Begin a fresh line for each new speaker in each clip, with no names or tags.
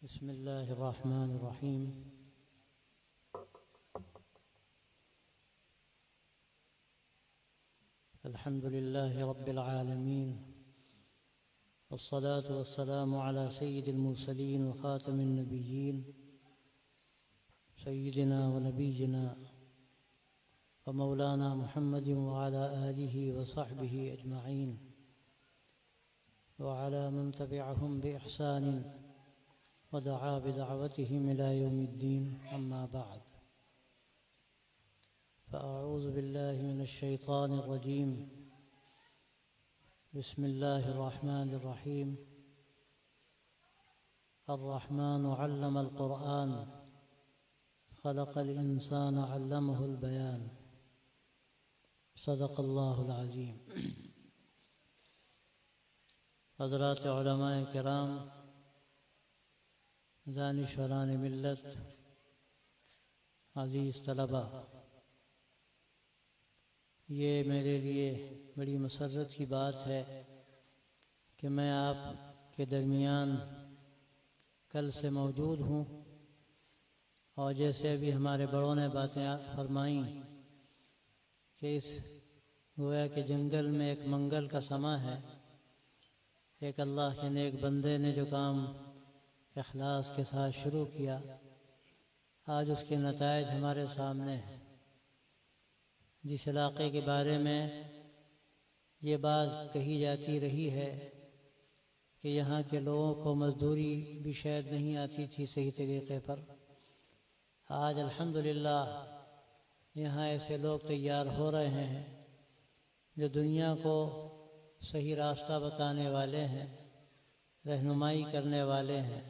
बिस्मिल्लाहिर्रहमानिर्रहीम। अल्हम्दुलिल्लाहि रब्बिल आलमीन वस्सलातु वस्सलामु अला सय्यिदिल मुरसलीन व खातमिन नबिय्यीन सय्यिदिना व नबिय्यिना व मौलाना मुहम्मदिन व अला आलिहि व सहबिहि अजमईन व अला मन तबिअहुम बि इहसान व दआ बिदअवतिहिम इला यौमिद्दीन, अम्मा बअद। फ़अऊज़ु बिल्लाहि मिनश शैतानिर रजीम। बिस्मिल्लाहिर रहमानिर रहीम। अर्रहमानु अल्लमल क़ुरआन ख़लक़ल इंसान अल्लमहुल बयान। सदक़ल्लाहुल अज़ीम। हज़रात उलमाए किराम, दानिशवरान मिल्लत, अज़ीज़ तलबा, ये मेरे लिए बड़ी मसर्रत की बात है कि मैं आपके दरमियान कल से मौजूद हूँ। और जैसे अभी हमारे बड़ों ने बातें फरमाई कि इस गोया के जंगल में एक मंगल का समा है, एक अल्लाह के नेक बंदे ने जो काम इखलास के साथ शुरू किया, आज उसके नताइज हमारे सामने हैं। जिस इलाक़े के बारे में ये बात कही जाती रही है कि यहाँ के लोगों को मज़दूरी भी शायद नहीं आती थी सही तरीक़े पर, आज अल्हम्दुलिल्लाह यहाँ ऐसे लोग तैयार हो रहे हैं जो दुनिया को सही रास्ता बताने वाले हैं, रहनुमाई करने वाले हैं।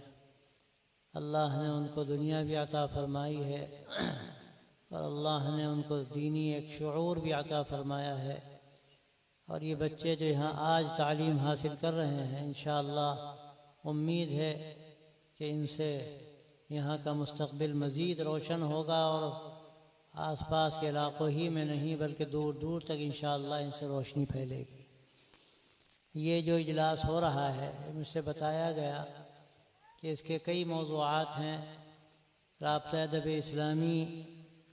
अल्लाह ने उनको दुनिया भी अता फरमाई है और अल्लाह ने उनको दीनी एक शऊर भी अता फरमाया है। और ये बच्चे जो यहाँ आज तालीम हासिल कर रहे हैं, इंशाअल्लाह उम्मीद है कि इनसे यहाँ का मुस्तक़बिल मज़ीद रोशन होगा और आसपास के इलाक़ों ही में नहीं बल्कि दूर दूर तक इंशाअल्लाह इनसे रोशनी फैलेगी। ये जो इजलास हो रहा है, मुझसे बताया गया कि इसके कई मौज़ूआत हैं। राब्ता अदब इस्लामी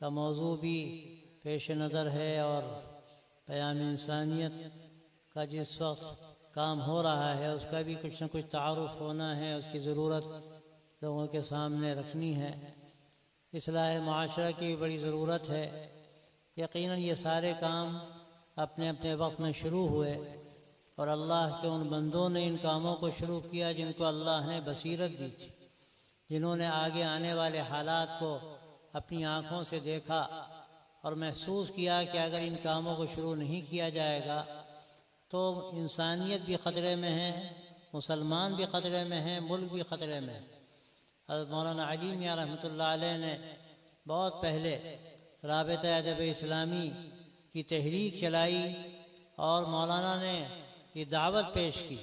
का मौज़ू भी पेश नज़र है और क़याम इंसानियत का जिस वक्त काम हो रहा है उसका भी कुछ न कुछ तारुफ़ होना है, उसकी ज़रूरत लोगों के सामने रखनी है। इस्लाह माशरा की बड़ी ज़रूरत है। यकीनन ये सारे काम अपने अपने वक्त में शुरू हुए और अल्लाह के उन बंदों ने इन कामों को शुरू किया जिनको अल्लाह ने बसीरत दी थी, जिन्होंने आगे आने वाले हालात को अपनी आँखों से देखा और महसूस किया कि अगर इन कामों को शुरू नहीं किया जाएगा तो इंसानियत भी ख़तरे में है, मुसलमान भी ख़तरे में हैं, मुल्क भी ख़तरे में है। हज़रत मौलाना अली मियां रहमतुल्लाह अलैह ने बहुत पहले राबिता अदब इस्लामी की तहरीक चलाई और मौलाना ने ये दावत पेश की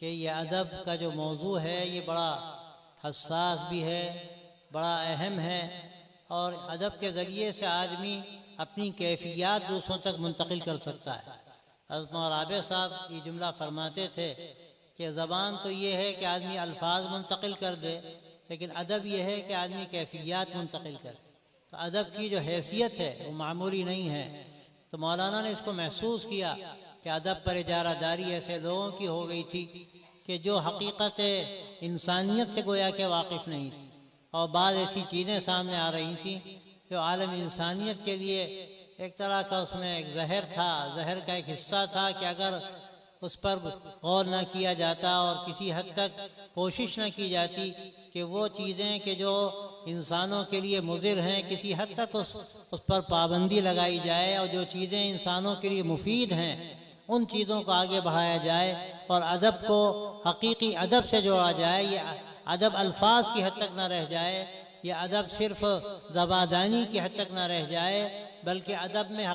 कि ये अदब का जो मौजू है ये बड़ा हसास भी है, बड़ा अहम है और अदब के ज़रिए से आदमी अपनी कैफियत दूसरों तक मुंतकिल कर सकता है। हज़रत मौलाना राबे साहब ये जुमला फरमाते थे कि ज़बान तो ये है कि आदमी अल्फाज मुंतकिल कर दे, लेकिन अदब ये है कि आदमी कैफियत मुंतकिल करे। तो अदब की जो हैसियत है वो मामूली नहीं है। तो मौलाना ने इसको महसूस किया कि अदब पर इजारादारी ऐसे लोगों की हो गई थी कि जो हकीकत इंसानियत से गोया के वाकिफ़ नहीं थी और बाद ऐसी चीज़ें सामने आ रही थी जो आलम इंसानियत के लिए एक तरह का उसमें एक जहर था, जहर का एक हिस्सा था कि अगर उस पर गौर न किया जाता और किसी हद तक कोशिश न की जाती कि वो चीज़ें कि जो इंसानों के लिए मुज़िर हैं किसी हद तक उस पर पाबंदी लगाई जाए और जो चीज़ें इंसानों के लिए मुफीद हैं उन चीज़ों को आगे बढ़ाया जाए और अदब को हकीकी अदब से जोड़ा जाए। ये अदब अल्फाज की हद तक न रह जाए, ये अदब सिर्फ ज़बादानी की हद तक न रह जाए, बल्कि अदब में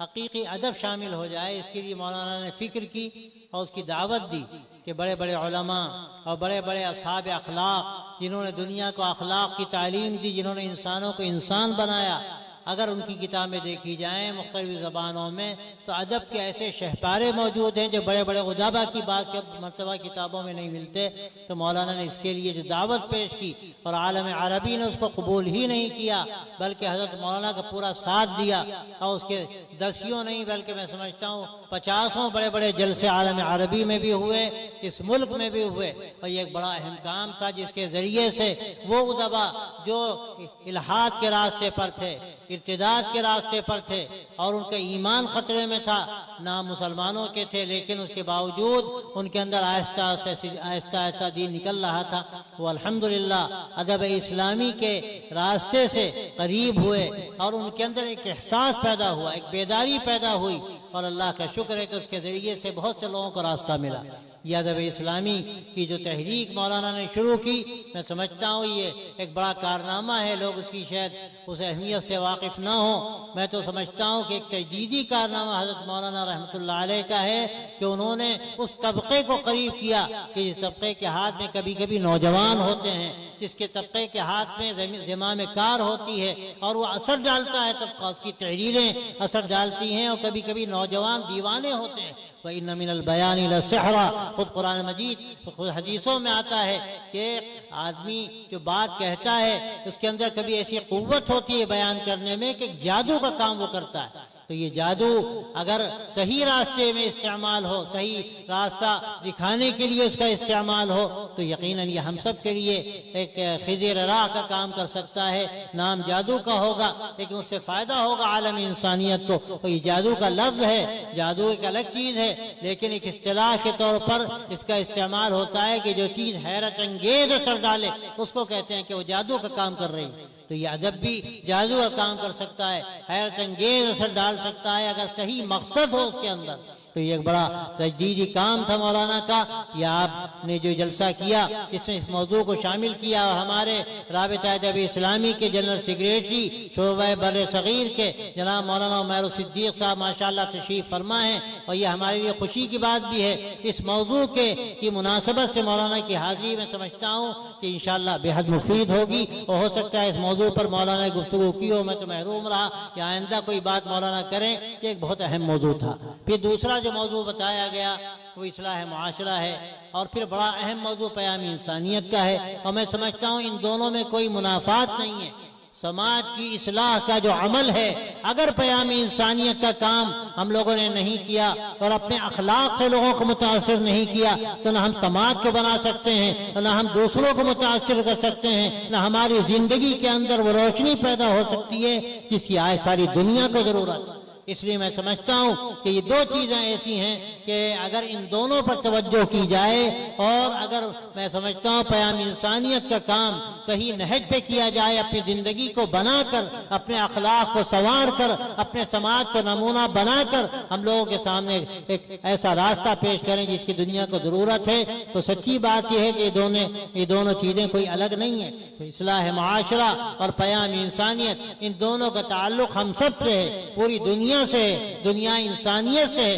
हकीकी अदब शामिल हो जाए। इसके लिए मौलाना ने फ़िक्र की और उसकी दावत दी कि बड़े बड़े उलमा और बड़े बड़े असहाब अखलाक जिन्होंने दुनिया को अखलाक की तालीम दी, जिन्होंने इंसानों को इंसान बनाया, अगर उनकी किताबें देखी जाएँ मुख्तलिफ़ ज़बानों में तो अदब के ऐसे शहपारे मौजूद हैं जो बड़े बड़े उदाबा की बात के मरतबा किताबों में नहीं मिलते। तो मौलाना ने इसके लिए जो दावत पेश की और आलम अरबी ने उसको कबूल ही नहीं किया, बल्कि हज़रत मौलाना का पूरा साथ दिया और उसके 10 नहीं बल्कि मैं समझता हूँ 50 बड़े बड़े जलसे आलम अरबी में भी हुए, इस मुल्क में भी हुए। और ये एक बड़ा अहम काम था जिसके ज़रिए से वो उदबा जो इल्हाद के रास्ते पर थे, इर्तिदाद के रास्ते पर थे और उनका ईमान खतरे में था, ना मुसलमानों के थे, लेकिन उसके बावजूद उनके अंदर आहिस्ता आहिस्ता दीन निकल रहा था, वो अल्हम्दुलिल्लाह अदब इस्लामी के रास्ते से करीब हुए और उनके अंदर एक एहसास पैदा हुआ, एक बेदारी पैदा हुई। और अल्लाह का शुक्र है कि उसके ज़रिए से बहुत से लोगों को रास्ता मिला। यह अदब इस्लामी की जो तहरीक मौलाना ने शुरू की, मैं समझता हूँ ये एक बड़ा कारनामा है। लोग उसकी शायद उस अहमियत से वाकिफ़ ना हो। मैं तो समझता हूँ कि एक तजदीदी कारनामा हज़रत मौलाना रहमतुल्लाह अलैह का है कि उन्होंने उस तबके को करीब किया कि जिस तबके के हाथ में कभी कभी नौजवान होते हैं, जिसके तबके के हाथ में ज़िम्मा कार होती है और वो असर डालता है, तबका उसकी तहरीरें असर डालती हैं और कभी कभी नौजवान दीवाने होते हैं। वही मिनल बयानी लसहरा, खुद कुरान मजीद खुद हदीसों में आता है कि आदमी जो बात कहता है उसके अंदर कभी ऐसी कुव्वत होती है बयान करने में कि जादू का काम वो करता है। तो ये जादू अगर सही रास्ते में इस्तेमाल हो, सही रास्ता दिखाने के लिए उसका इस्तेमाल हो, तो यकीनन ये हम सब के लिए एक खिज़र राह का काम कर सकता है। नाम जादू का होगा लेकिन उससे फ़ायदा होगा आलम इंसानियत को। तो ये जादू का लफ्ज़ है, जादू एक अलग चीज़ है, लेकिन एक इस्तिलाह के तौर पर इसका इस्तेमाल होता है कि जो चीज़ हैरत अंगेज असर डाले उसको कहते हैं कि वो जादू का काम कर रही है। तो ये अदब भी जादू का काम कर सकता है, हैरत अंगेज असर डाल सकता है अगर सही मकसद हो उसके अंदर। तो ये एक बड़ा तजदीदी काम था मौलाना का। या आपने जो जलसा किया इसमें इस मौजू को शामिल किया और हमारे राबिता अदब इस्लामी के जनरल सेक्रेटरी शोबा बर सगीर के जनाब मौलाना उमर सिद्दीक साहब माशाअल्लाह तशरीफ फरमा है। और ये हमारे लिए खुशी की बात भी है इस मौजू की मुनासबत से मौलाना की हाजिरी में समझता हूँ कि इंशाअल्लाह बेहद मुफीद होगी। और हो सकता है इस मौजू पर मौलाना ने गुफ्तगू की हो, मैं तो महरूम रहा, या आइंदा कोई बात मौलाना करें। ये एक बहुत अहम मौजू था। फिर दूसरा जो मौजू बताया गया वो इस्लाह मुआशरा है और फिर बड़ा अहम मौजू क़याम इंसानियत का है। और मैं समझता हूँ इन दोनों में कोई मुनाफात नहीं है। समाज की इस्लाह का जो अमल है, अगर क़याम इंसानियत का काम हम लोगों ने नहीं किया और अपने अखलाक से लोगों को मुतासिर नहीं किया तो ना हम समाज को बना सकते हैं, ना हम दूसरों को मुतासिर कर सकते हैं, ना हमारी जिंदगी के अंदर वो रोशनी पैदा हो सकती है जिसकी आज सारी दुनिया को जरूरत है। इसलिए मैं समझता हूँ कि ये दो चीज़ें ऐसी हैं कि अगर इन दोनों पर तवज्जो की जाए और अगर मैं समझता हूँ क़याम इंसानियत का काम सही नहज पे किया जाए, अपनी ज़िंदगी को बनाकर, अपने अखलाक को संवार कर, अपने समाज को नमूना बनाकर हम लोगों के सामने एक ऐसा रास्ता पेश करें जिसकी दुनिया को ज़रूरत है, तो सच्ची बात यह है कि ये दोनों चीज़ें कोई अलग नहीं है। तो इस्लाह मुआशरा और क़याम इंसानियत, इन दोनों का ताल्लुक़ हम सब से है, पूरी दुनिया से, दुनिया इंसानियत से।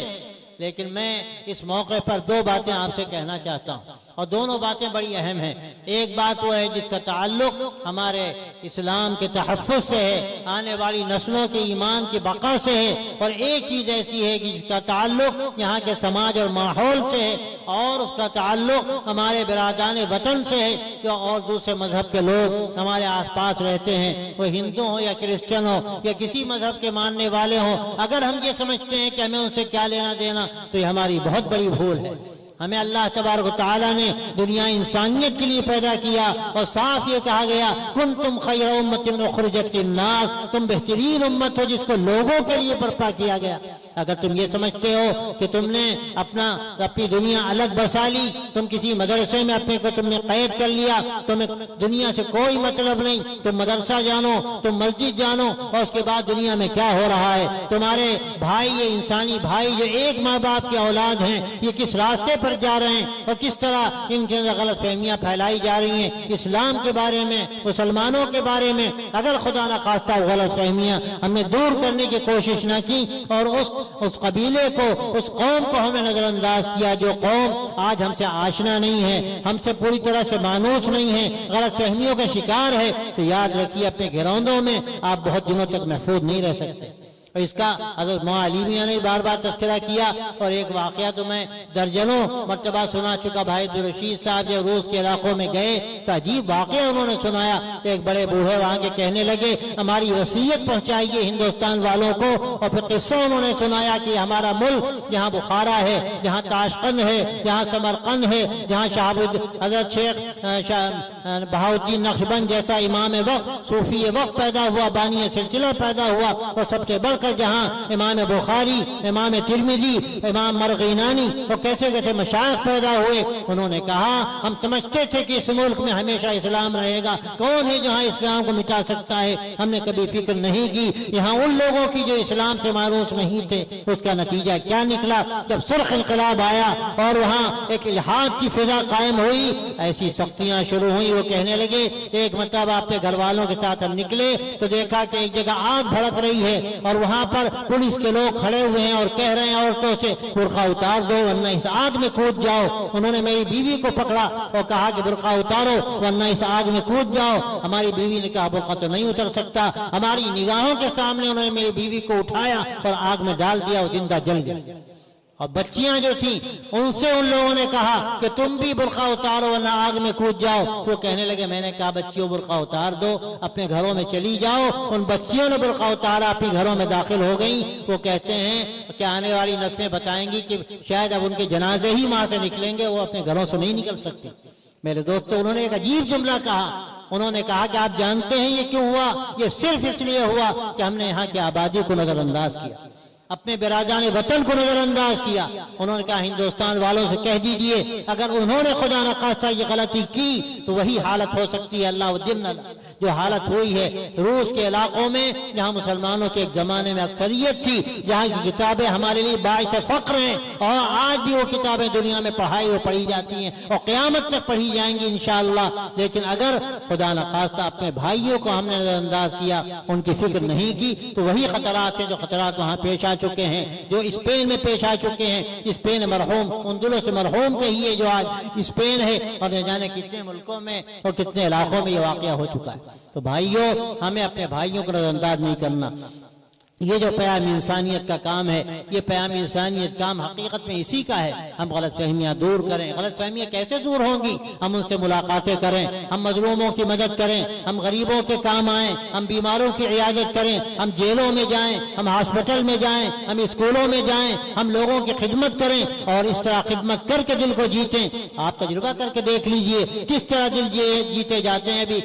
लेकिन मैं इस मौके पर दो बातें आपसे कहना चाहता हूँ और दोनों बातें बड़ी अहम हैं। एक बात वो है जिसका ताल्लुक हमारे इस्लाम के तहफ़्फ़ुज़ से है, आने वाली नस्लों के ईमान की बका से है, और एक चीज़ ऐसी है कि जिसका ताल्लुक यहाँ के समाज और माहौल से है और उसका ताल्लुक हमारे बिरादान वतन से है। जो और दूसरे मजहब के लोग हमारे आसपास रहते हैं, वो हिंदू हो या क्रिश्चियन हो या किसी मजहब के मानने वाले हों, अगर हम ये समझते हैं कि हमें उनसे क्या लेना देना, तो ये हमारी बहुत बड़ी भूल है। हमें अल्लाह तबारक व तआला ने दुनिया इंसानियत के लिए पैदा किया और साफ ये कहा गया कुंतुम खैर उम्मतिन उखरिजत लिन्नास, तुम बेहतरीन उम्मत हो जिसको लोगों के लिए बर्पा किया गया। अगर तुम ये समझते हो कि तुमने अपनी दुनिया अलग बसा ली, तुम किसी मदरसे में अपने को तुमने कैद कर लिया, तुम्हें दुनिया से कोई मतलब नहीं, तुम मदरसा जानो, तुम मस्जिद जानो और उसके बाद दुनिया में क्या हो रहा है, तुम्हारे भाई, ये इंसानी भाई जो एक माँ बाप की औलाद हैं, ये किस रास्ते पर जा रहे हैं और किस तरह इनके अंदर गलत फहमियाँ फैलाई जा रही हैं इस्लाम के बारे में, मुसलमानों के बारे में। अगर खुदा न खास्ता गलत फहमियाँ हमने दूर करने की कोशिश न की और उस उस कबीले को, उस कौम को हमने नजरअंदाज किया जो कौम आज हमसे आशना नहीं है, हमसे पूरी तरह से मानूस नहीं है, गलत फहमियों का शिकार है। तो याद रखिए अपने घरौंदों में आप बहुत दिनों तक महफूज नहीं रह सकते। और इसका हज़रत मौला अली मियां ने बार बार तज़किरा किया। और एक वाक़या तो मैं दर्जनों मर्तबा सुना चुका। भाई अब्दुल रशीद साहब जब रूस के इलाकों में गए तो अजीब वाक़या उन्होंने सुनाया। एक बड़े बूढ़े वहाँ के कहने लगे हमारी वसीयत पहुँचाइए हिंदुस्तान वालों को। और फिर किस्सा उन्होंने सुनाया कि हमारा मुल्क जहाँ बुखारा है, जहाँ ताशकंद है, जहाँ समरकंद है, जहाँ हज़रत शेख बहाउद्दीन नक्शबंद जैसा इमाम वक्त, सूफी वक्त पैदा हुआ, बानी सिलसिला पैदा हुआ, और सबसे बढ़कर जहाँ इमाम बुखारी, इमाम तिरमिजी, इमाम मरगीनानी तो कैसे कैसे मशाइख पैदा हुए। उन्होंने कहा हम समझते थे कि इस मुल्क में हमेशा इस्लाम रहेगा, कौन है जहाँ इस्लाम को मिटा सकता है। हमने कभी फिक्र नहीं की यहाँ उन लोगों की जो इस्लाम से मारूफ नहीं थे। उसका नतीजा क्या निकला, जब सुर्ख इनकलाब आया और वहाँ एक इल्हाद की फिजा कायम हुई, ऐसी सख्तियां शुरू हुई। वो कहने लगे एक मतलब आपके घर वालों के साथ हम निकले तो देखा कि एक जगह आग भड़क रही है और वहां पर पुलिस के लोग खड़े हुए हैं और कह रहे हैं औरतों से बुर्का उतार दो वरना इस आग में कूद जाओ। उन्होंने मेरी बीवी को पकड़ा और कहा कि बुर्का उतारो वरना इस आग में कूद जाओ। हमारी बीवी ने कहा बुर्का तो नहीं उतर सकता। हमारी निगाहों के सामने उन्होंने मेरी बीवी को उठाया और आग में डाल दिया और जिंदा जल गई। और बच्चियां जो थी उनसे उन लोगों ने कहा कि तुम भी बुर्का उतारो वरना आग में कूद जाओ। वो कहने लगे मैंने कहा बच्चियों बुर्का उतार दो, अपने घरों में चली जाओ। उन बच्चियों ने बुर्का उतारा, अपने घरों में दाखिल हो गई। वो कहते हैं कि आने वाली नस्लें बताएंगी कि शायद अब उनके जनाजे ही वहां से निकलेंगे, वो अपने घरों से नहीं निकल सकती। मेरे दोस्तों उन्होंने एक अजीब जुमला कहा। उन्होंने कहा कि आप जानते हैं ये क्यों हुआ? ये सिर्फ इसलिए हुआ कि हमने यहाँ की आबादी को नजरअंदाज किया, अपने बिरादरान वतन को नजरअंदाज किया। उन्होंने कहा हिंदुस्तान वालों से कह दीजिए अगर उन्होंने खुदा न खास्ता ये गलती की तो वही हालत हो सकती है अल्लाह जो हालत हुई है रूस के इलाकों में, जहाँ मुसलमानों के एक जमाने में अक्सरियत थी, जहाँ की किताबें हमारे लिए बाइस फख्र हैं और आज भी वो किताबें दुनिया में पढ़ाई और पढ़ी जाती हैं और क़यामत तक पढ़ी जाएंगी इंशाअल्लाह। लेकिन अगर खुदा न खास्ता अपने भाइयों को हमने नजरअंदाज किया, उनकी फिक्र नहीं की, तो वही खतरात है जो खतरात वहाँ पेश आ चुके हैं, जो स्पेन में पेश आ चुके हैं। स्पेन मरहूम उंदुलुस मरहूम कहिए जो आज स्पेन है, और न जाने कितने मुल्कों में और कितने इलाकों में ये वाक़या हो चुका है। तो भाइयों हमें अपने भाइयों को नजरअंदाज नहीं करना। ये जो प्याम इंसानियत का काम है, ये प्याम इंसानियत काम हकीकत में इसी का है। हम गलत फहमियाँ दूर करें। गलत फहमियाँ कैसे दूर होंगी? हम उनसे मुलाकातें करें, हम मजलूमों की मदद करें, हम गरीबों के काम आएँ, हम बीमारों की इयादत करें, हम जेलों में जाएं, हम हॉस्पिटल में जाएं, हम स्कूलों में जाएं, हम लोगों की खिदमत करें और इस तरह खिदमत करके दिल को जीतें। आप तजुर्बा करके देख लीजिए किस तरह दिल जीते जाते हैं। अभी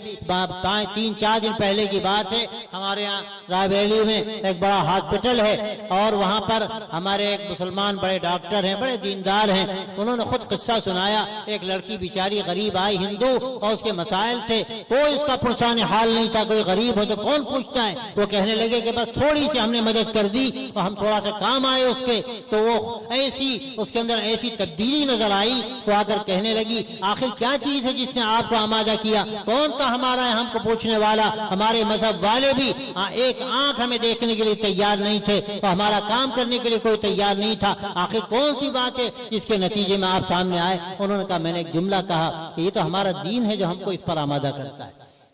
3-4 दिन पहले की बात है, हमारे यहाँ रायबरेली में एक बड़ा हॉस्पिटल है और वहां पर हमारे एक मुसलमान बड़े डॉक्टर हैं, बड़े दीनदार हैं। उन्होंने खुद किस्सा सुनाया। एक लड़की बेचारी गरीब आई हिंदू और उसके मसाइल थे, कोई उसका पुरसान हाल नहीं था। कोई गरीब हो तो कौन पूछता है? वो कहने लगे कि बस थोड़ी सी हमने मदद कर दी और हम थोड़ा सा काम आए उसके, तो वो ऐसी उसके अंदर ऐसी तब्दीली नजर आई। वो आकर कहने लगी आखिर क्या चीज है जिसने आपको आमादा किया? कौन था हमारा हमको पूछने वाला? हमारे मजहब वाले भी एक आंख हमें देखने के लिए तैयार नहीं थे और हमारा काम करने के लिए कोई तैयार नहीं था। आखिर कौन सी बात है जिसके नतीजे में आप सामने आए? उन्होंने कहा मैंने एक जुमला कहा कि ये तो हमारा दीन है जो हमको इस पर आमादा करता है,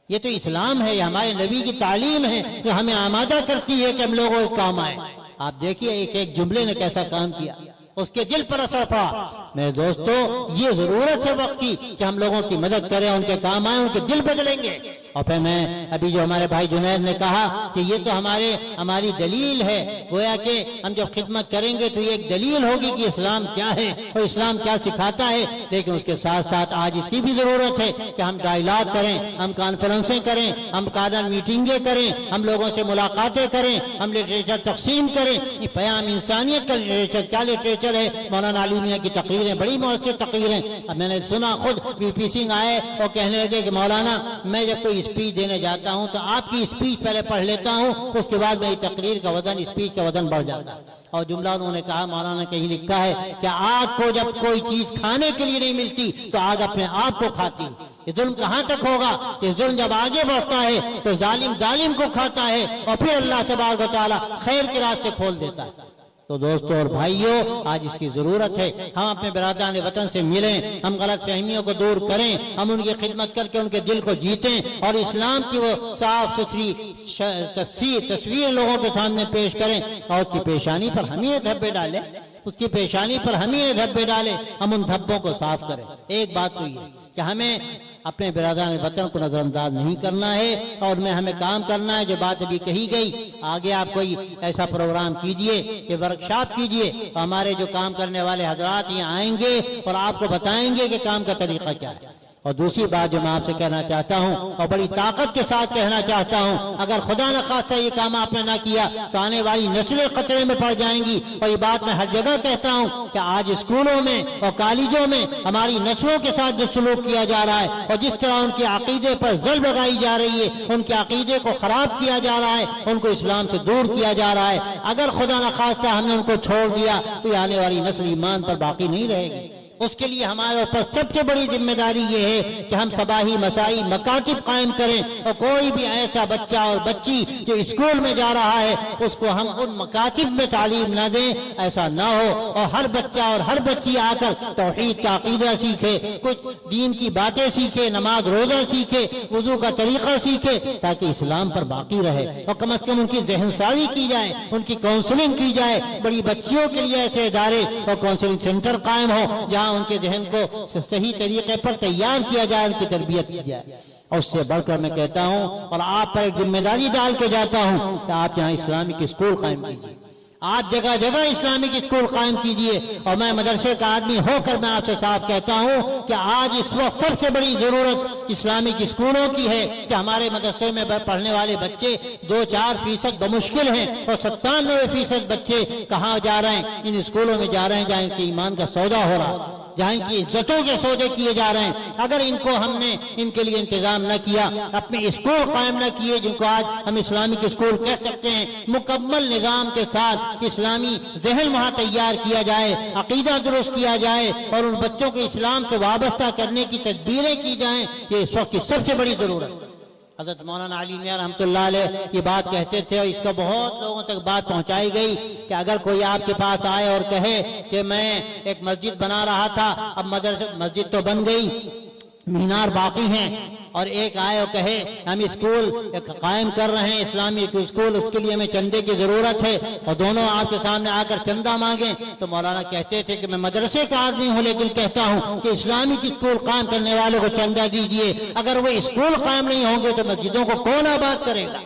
ये तो इस्लाम है, ये हमारे नबी की तालीम है जो हमें आमादा करती है कि हम लोगों के काम आए। आप देखिए एक एक जुमले ने कैसा काम किया, उसके दिल पर असर पड़ा। मेरे दोस्तों ये जरूरत है वक्त की कि हम लोगों की मदद करें, उनके काम आए, उनके दिल बदलेंगे। और फिर मैं अभी जो हमारे भाई जुनैद ने कहा कि ये तो हमारी दलील है, गोया कि हम जब खिदमत करेंगे तो ये एक दलील होगी कि इस्लाम क्या है और इस्लाम क्या सिखाता है। लेकिन उसके साथ साथ आज इसकी भी जरूरत है कि हम डायलॉग करें, हम कॉन्फ्रेंसें करें, हम कानून मीटिंगें करें, हम लोगों से मुलाकातें करें, हम लिटरेचर तकसीम करें। ये प्याम इंसानियत का लिटरेचर क्या लिटरेचर है? मौलाना अली मियां की तकरीरें बड़ी मौसर तकरीरें। अब मैंने सुना खुद वीपी सिंह आए और कहने लगे कि मौलाना मैं जब कोई स्पीच देने जाता हूं तो आपकी स्पीच पहले पढ़ लेता हूं, उसके बाद मेरी तकरीर का वजन, स्पीच का वजन बढ़ जाता है। और जुमला उन्होंने कहा, मौलाना कहीं लिखा है कि आग को जब कोई चीज खाने के लिए नहीं मिलती तो आग अपने आप को खाती। ये जुल्म कहां तक होगा? ये जुल्म जब आगे बढ़ता है तो जालिम जालिम को खाता है और फिर अल्लाह तबारक व तआला खैर के रास्ते खोल देता है। तो दोस्तों और भाइयों, आज इसकी जरूरत है। हम अपने बिरादरान वतन से मिलें, हम गलत फहमियों को दूर करें, हम उनकी खिदमत करके उनके दिल को जीतें और इस्लाम की वो साफ सुथरी तस्वीर लोगों के सामने पेश करें और उसकी पेशानी पर हम ही धब्बे डालें, उसकी पेशानी पर हम ही धब्बे डालें, हम उन धब्बों को साफ करें। एक बात तो ये कि हमें अपने बिरादरान वतन को नजरअंदाज नहीं करना है और में हमें काम करना है। जो बात अभी कही गई, आगे आप कोई ऐसा प्रोग्राम कीजिए कि वर्कशॉप कीजिए, तो हमारे जो काम करने वाले हजरात यहाँ आएंगे और आपको बताएंगे कि काम का तरीका क्या है। और दूसरी बात जो मैं आपसे कहना चाहता हूँ और बड़ी ताकत के साथ कहना चाहता हूँ, अगर खुदा न खास्ता ये काम आपने ना किया तो आने वाली नस्लें खतरे में पड़ जाएंगी। और ये बात मैं हर जगह कहता हूँ कि आज स्कूलों में और कॉलेजों में हमारी नस्लों के साथ जो सलूक किया जा रहा है और जिस तरह उनके अकीदे पर ज़ल्म लगाई जा रही है, उनके अकीदे को खराब किया जा रहा है, उनको इस्लाम से दूर किया जा रहा है, अगर खुदा न खास्ता हमने उनको छोड़ दिया तो आने वाली नस्ल ईमान पर बाकी नहीं रहेगी। उसके लिए हमारे ऊपर सबसे बड़ी जिम्मेदारी ये है कि हम सबाही मसाई मकातिब कायम करें और कोई भी ऐसा बच्चा और बच्ची जो स्कूल में जा रहा है उसको हम उन मकातिब में तालीम न दें, ऐसा ना हो। और हर बच्चा और हर बच्ची आकर तौहीद का अकीदा सीखे, कुछ दीन की बातें सीखे, नमाज रोजा सीखे, वुजू का तरीका सीखे, ताकि इस्लाम पर बाकी रहे और कम से कम उनकी ज़हनसाजी की जाए, उनकी काउंसलिंग की जाए। बड़ी बच्चियों के लिए ऐसे इदारे और काउंसलिंग सेंटर कायम हो जहाँ उनके जहन को सही तरीके पर तैयार किया जाए, उनकी तरबियत की जाए। और उससे बढ़कर मैं कहता हूं और आप पर एक जिम्मेदारी डाल के जाता हूं कि आप यहाँ इस्लामिक स्कूल कायम कीजिए, आज जगह जगह इस्लामिक स्कूल कायम कीजिए। और मैं मदरसे का आदमी होकर मैं आपसे साफ कहता हूं कि आज इस वक्त सबसे बड़ी जरूरत इस्लामिक स्कूलों की है कि हमारे मदरसे में पढ़ने वाले बच्चे 2-4% बमुश्किल हैं और 97% बच्चे कहाँ जा रहे हैं? इन स्कूलों में जा रहे हैं जहाँ इनके ईमान का सौदा हो रहा है, जहाँ इनकी इज्जतों के सौदे किए जा रहे हैं। अगर इनको हमने इनके लिए इंतजाम न किया, अपने स्कूल कायम न किए जिनको आज हम इस्लामिक स्कूल कह सकते हैं, मुकम्मल निजाम के साथ इस्लामी जहन वहाँ तैयार किया जाए, अकीदा दुरुस्त किया जाए और उन बच्चों को इस्लाम से वाबस्ता करने की तदबीरें की जाएं, ये इस वक्त की सबसे बड़ी जरूरत। हज़रत मौलाना अली मियां रहमतुल्लाह अलैह ये बात कहते थे और इसका बहुत लोगों तक बात पहुंचाई गई कि अगर कोई आपके पास आए और कहे कि मैं एक मस्जिद बना रहा था, अब मस्जिद तो बन गई, मीनार बाकी हैं, और एक आए और कहे हम स्कूल कायम कर रहे हैं इस्लामिक स्कूल, उसके लिए हमें चंदे की जरूरत है, और दोनों आपके सामने आकर चंदा मांगे, तो मौलाना कहते थे कि मैं मदरसे का आदमी हूँ लेकिन कहता हूँ कि इस्लामिक स्कूल कायम करने वालों को चंदा दीजिए। अगर वो स्कूल कायम नहीं होंगे तो मस्जिदों को कौन आबाद करेगा?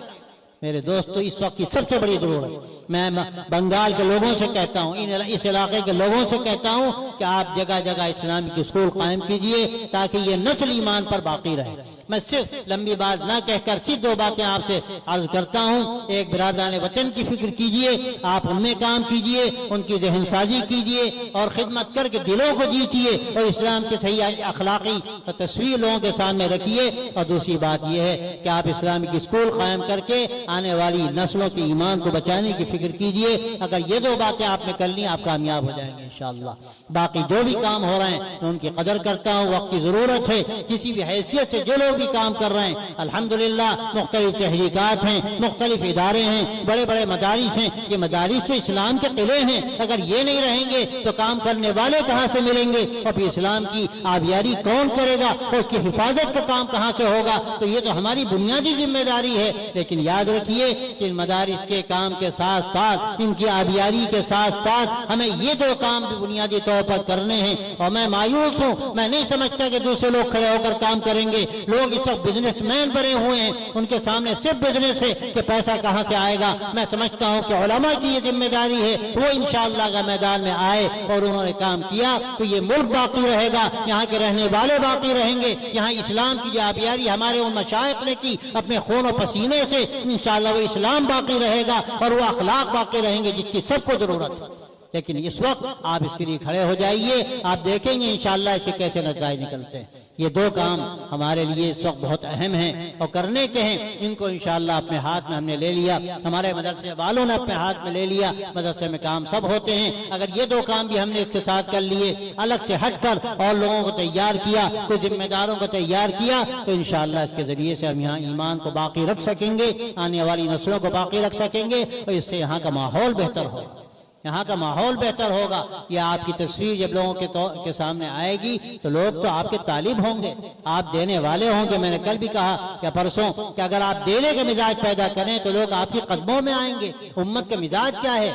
मेरे दोस्तों, इस वक्त की सबसे बड़ी जरूरत, मैं बंगाल के लोगों से कहता हूँ, इस इलाके के लोगों से कहता हूँ कि आप जगह जगह इस्लामिक स्कूल कायम कीजिए ताकि ये नस्ल ईमान पर बाकी रहे। मैं सिर्फ लंबी बात ना कहकर सिर्फ 2 बातें आपसे अर्ज करता हूँ। एक, बिरादरान वतन की फिक्र कीजिए, आप उनमें काम कीजिए, उनकी जहनसाजी कीजिए और खिदमत करके दिलों को जीतिए और इस्लाम के सही अखलाकी तस्वीर लोगों के सामने रखिए। और दूसरी बात यह है कि आप इस्लामिक स्कूल कायम करके आने वाली नस्लों के ईमान को बचाने की फिक्र कीजिए। अगर ये 2 बातें आपने कर ली, आप कामयाब हो जाएंगे इंशाअल्लाह। बाकी जो भी काम हो रहे हैं मैं उनकी कदर करता हूँ, वक्त की जरूरत है। किसी भी हैसियत से जो लोग भी काम कर रहे हैं, अल्हम्दुलिल्लाह मुख्तलिफ तहरीकात हैं, मुख्तलिफ इदारे हैं, बड़े बड़े मदारिस हैं, ये मदारिस तो इस्लाम के किले हैं। अगर ये नहीं रहेंगे तो काम करने वाले कहाँ से मिलेंगे और फिर इस्लाम की आबियारी कौन करेगा और उसकी हिफाजत का काम कहाँ से होगा? तो ये तो हमारी बुनियादी जिम्मेदारी है। लेकिन याद रखिए कि इन मदारिस के काम के साथ साथ, इनकी आबियारी के साथ साथ हमें ये 2 काम भी बुनियादी तौर पर करने हैं। और मैं मायूस हूँ, मैं नहीं समझता कि दूसरे लोग खड़े होकर काम करेंगे। लोग इस वक्त बिजनेसमैन बने हुए हैं, उनके सामने सिर्फ बिजनेस है कि पैसा कहाँ से आएगा। मैं समझता हूँ कि उलमा की ये जिम्मेदारी है, वो इंशाअल्लाह का मैदान में आए और उन्होंने काम किया तो ये मुल्क बाकी रहेगा, यहाँ के रहने वाले बाकी रहेंगे, यहाँ इस्लाम की आबियारी हमारे उन मशाइख ने की अपने खून और पसीने से, इंशाअल्लाह वो इस्लाम बाकी रहेगा और वो अखलाक बाकी रहेंगे जिसकी सबको जरूरत है। लेकिन इस वक्त आप इसके लिए खड़े हो जाइए, आप देखेंगे इंशाअल्लाह इसके कैसे नतीजे निकलते हैं। ये 2 काम हमारे लिए इस वक्त बहुत अहम हैं और करने के हैं। इनको इंशाअल्लाह अपने हाथ में हमने ले लिया, हमारे मदरसे वालों ने अपने हाथ में ले लिया। मदरसे में काम सब होते हैं, अगर ये 2 काम भी हमने इसके साथ कर लिए, अलग से हटकर और लोगों को तैयार किया, कुछ जिम्मेदारों को तैयार किया, तो इंशाअल्लाह इसके जरिए से हम यहाँ ईमान को बाकी रख सकेंगे, आने वाली नस्लों को बाकी रख सकेंगे और इससे यहाँ का माहौल बेहतर होगा। यहाँ का माहौल बेहतर होगा। ये आपकी तस्वीर जब लोगों के सामने आएगी तो लोग तो आपके तालिब होंगे, आप देने वाले होंगे। मैंने कल भी कहा या परसों कि अगर आप देने का मिजाज पैदा करें तो लोग आपके कदमों में आएंगे। उम्मत का मिजाज क्या है?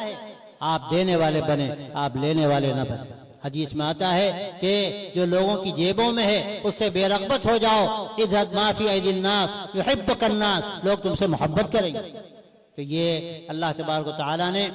आप देने वाले बने, आप लेने वाले न बने। हदीस में आता है कि जो लोगों की जेबों में है उससे बेरगबत हो जाओ। इज़्ज़त माफी अयदिन्नास युहिब्बुकन्नास, लोग तुमसे मोहब्बत करेंगे। तो ये अल्लाह तबारक व तआला ने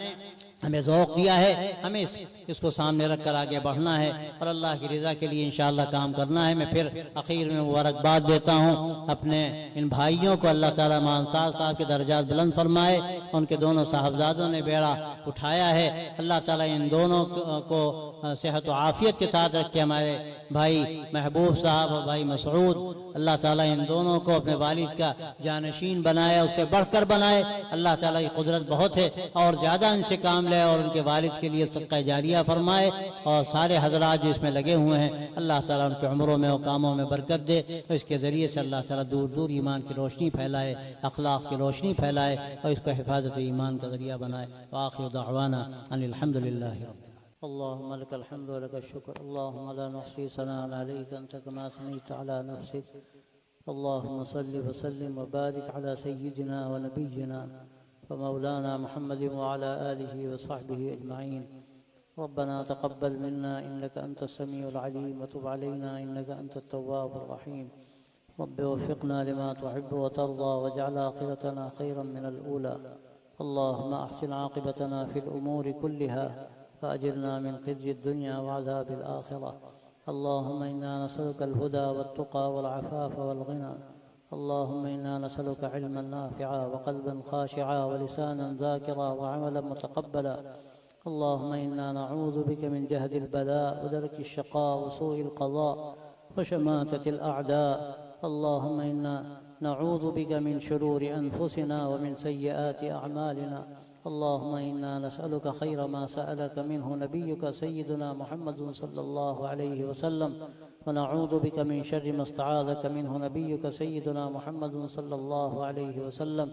हमें ज़ौक़ दिया है, हमें इसको सामने रख कर आगे बढ़ना है और अल्लाह की रज़ा के लिए इंशाअल्लाह काम करना है। मैं फिर आखिर में मुबारकबाद देता हूँ अपने इन भाइयों को। अल्लाह ताला मानसार साहब के दर्जात बुलंद फरमाए। उनके दोनों साहबजादों ने बेड़ा उठाया है। अल्लाह ताला इन दोनों को सेहत व आफियत के साथ रखे। हमारे भाई महबूब साहब और भाई मसऊद, अल्लाह ताला इन दोनों को अपने वालिद का जानशीन बनाए, उससे बढ़कर बनाए। अल्लाह ताला की कुदरत बहुत है और ज़्यादा इनसे काम और उनके वालिद के लिए सदका जारिया फरमाए। और सारे हजरात जो इसमें लगे हुए हैं अल्लाह ताला उनके उम्रों में और कामों में बरकत दे। तो इसके ज़रिए से अल्लाह ताला दूर दूर ईमान की रोशनी फैलाए, अखलाक की रोशनी फैलाए और इसको हिफाजत ईमान का ज़रिया बनाए। व आखिर दावाना अनिल हम्दुलिल्लाहि रब्बिल अल्लाहुम्मा लकल हम्दु व लकश शुक्र अल्लाहुम्मा ला नुहसी सनाअन अलैका अंता कमा सनैता अला नफ्सिक अल्लाहुम्मा सल्लि व सल्लिम व बारिक अला सय्यिदिना व नबिय्यिना मौलाना मोहम्मद वाला आलिहि व सहबिहि अजमाइन। रब्बना तक़ब्बल मिन्ना इन्नका अंतस समीउल अलीम व तुब अलैना इन्नका अंतत तव्वाबुर रहीम। रब्बि वफ़्फ़िक़ना लिमा तुहिब्बु व तर्ज़ा वजअल आखिरतना खैरन मिनल ऊला। अल्लाहुम्मा अहसिन आक़िबतना फ़िल उमूरि कुल्लिहा व अजिरना मिन ख़िज़्यि दुनिया व अज़ाबिल आख़िरह। अल्लाहुम्मा इन्ना नसअलुकल हुदा वत्तुक़ा वल अफ़ाफ़ वल ग़िना। अल्लाहुम्मा इन्ना नसअलुका इल्मन नाफ़िअ व क़ल्बन ख़ाशिअ व लिसानन ज़ाकिरा व अमलन मुतक़ब्बला। अल्लाहुम्मा इन्ना नऊज़ु बिका मिन जहदिल बला व दरकिश शक़ा व सूइल क़ज़ा व शमाततिल अअदा। अल्लाहुम्मा इन्ना नऊज़ु बिका मिन शुरूरि अनफुसिना व मिन सय्यिआति अअमालिना। अल्लाहुम्मा इन्ना नसअलुका खैर मा सअलका मिन्हु नबियुका सय्यिदुना मुहम्मदुन सल्लल्लाहु अलैहि वसल्लम व नऊज़ु बिका मिन शर्रि मा इस्तआज़का मिन्हु नबियुका सय्यिदुना मुहम्मदुन सल्लल्लाहु अलैहि वसल्लम।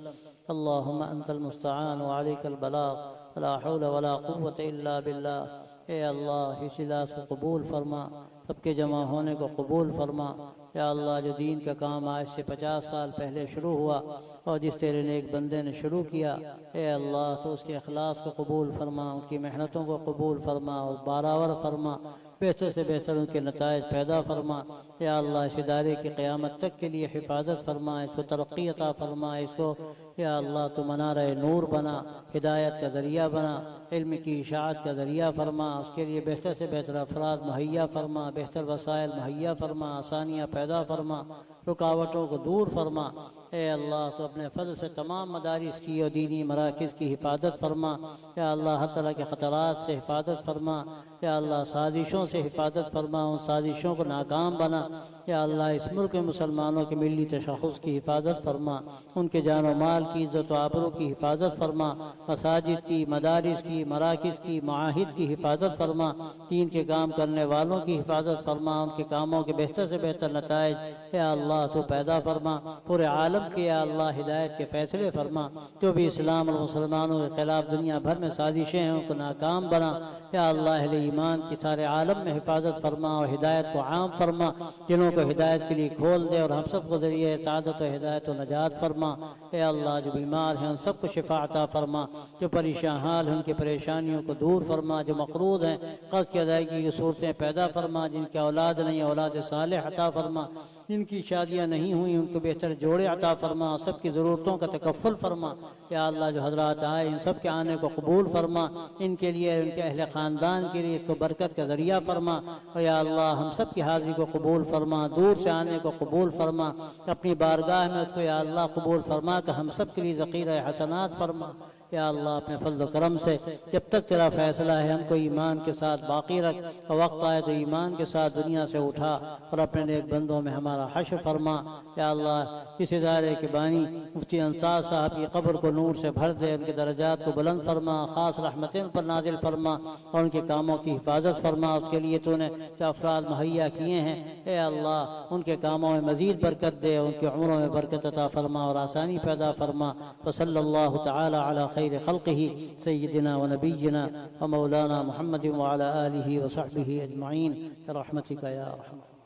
अल्लाहुम्मा अंतल मुस्तआन व अलैकल बलाग व ला हौला व ला कुव्वता इल्ला बिल्लाह। ए अल्लाह इस इजलास को कबूल फरमा, सबके जमा होने को कबूल फरमा। या अल्लाह जो दीन का काम आज से 50 साल पहले शुरू हुआ और जिस तेरे नेक बंदे ने शुरू किया, ए अल्लाह तो उसके अखलास को कबूल फरमा, उनकी मेहनतों को कबूल फरमा और बारावर फरमा, बेहतर से बेहतर उनके नताइज पैदा फरमा। या अल्लाह इस इदारे की क़यामत तक के लिए हिफाजत फरमा, इसको तरक्की अता फरमा, इसको या अल्लाह तो मनारा नूर बना, हिदायत का ज़रिया बना, इल्म की इशाअत का ज़रिया फरमा। उसके लिए बेहतर से बेहतर अफराद मुहैया फरमा, बेहतर वसाइल मुहैया फरमा, आसानियाँ पैदा फरमा, रुकावटों को दूर फरमा। ए अल्लाह तो अपने फजल से तमाम मदारिस की और दीनी मराकिज़ की हिफाजत फरमा। या अल्लाह हर तरह के ख़तरात से हिफाजत फरमा। या अल्लाह साजिशों से हिफाजत फरमा, उन साजिशों को नाकाम बना। या अल्लाह इस मुल्क में मुसलमानों के मिली तशख़्ख़ुस की हिफाजत फरमा, उनके जान व माल की इज़्ज़त व आबरू की हिफाजत फरमा, मसाजिद की, मदारिस की, मराकिज़ की, माहिद की हिफाजत फरमा, दीन के काम करने वालों की हिफाजत फरमा, उनके कामों के बेहतर से बेहतर नताइज या अल्लाह तो पैदा फरमा। पूरे आलम के या अल्लाह हिदायत के फ़ैसले फरमा। जो भी इस्लाम और मुसलमानों के ख़िलाफ़ दुनिया भर में साजिशें हैं उनको नाकाम बना। या अल्लाह अहले ईमान की सारे आलम में हिफाजत फरमा और हिदायत को आम फरमा, जिन्हों को हिदायत के लिए खोल दे और हम सब को ज़रिए सादत व हिदायत व नजात फरमा। ए अल्लाह जो बीमार हैं उन सबको शिफा अता फरमा, जो परेशान हाल हैं उनकी परेशानियों को दूर फरमा, जो मक़रूज़ हैं क़र्ज़ की अदायगी की सूरतें पैदा फरमा, जिनकी औलाद नहीं औलाद सालेह अता फरमा, जिनकी शादियाँ नहीं हुई उनको बेहतर जोड़े अता फरमा, सबकी ज़रूरतों का तकफ़ुल फरमा। या अल्लाह जो हज़रात आए इन सब के आने को कबूल फरमा, इनके लिए उनके अहले ख़ानदान के लिए इसको बरकत का ज़रिया फरमा। और या अल्लाह हम सब की हाज़िरी को कबूल फरमा, दूर से आने को कबूल फरमा, अपनी बारगाह में उसको या अल्लाह कबूल फरमा कर हम सब के लिए ज़ख़ीरा हसनात फरमा। या अल्लाह अपने फज़ल करम से जब तक तेरा फ़ैसला है हमको ईमान के साथ बाकी रख, और वक्त आए तो ईमान के साथ दुनिया से उठा और अपने नेक बंदों में हमारा हश्र फरमा। या अल्लाह इस इदारे के बानी मुफ्ती अंसार साहब की कब्र को नूर से भर दे, उनके दर्जात को बुलंद फरमा, ख़ास रहमतें उन पर नाजिल फरमा और उनके कामों की हिफाजत फरमा। उसके लिए तूने जो अफराद मुहैया किए हैं ए अल्लाह उनके कामों में मज़ीद बरकत दे, उनकी उम्रों में बरकत अता फरमा और आसानी पैदा फरमा। वसल्लल्लाहु तआला अला खैर खल्क़िही सय्यिदिना व नबिय्यिना व मौलाना मुहम्मद व अला आलिहि व सहबिहि अजमईन रहमतिका या रहमान।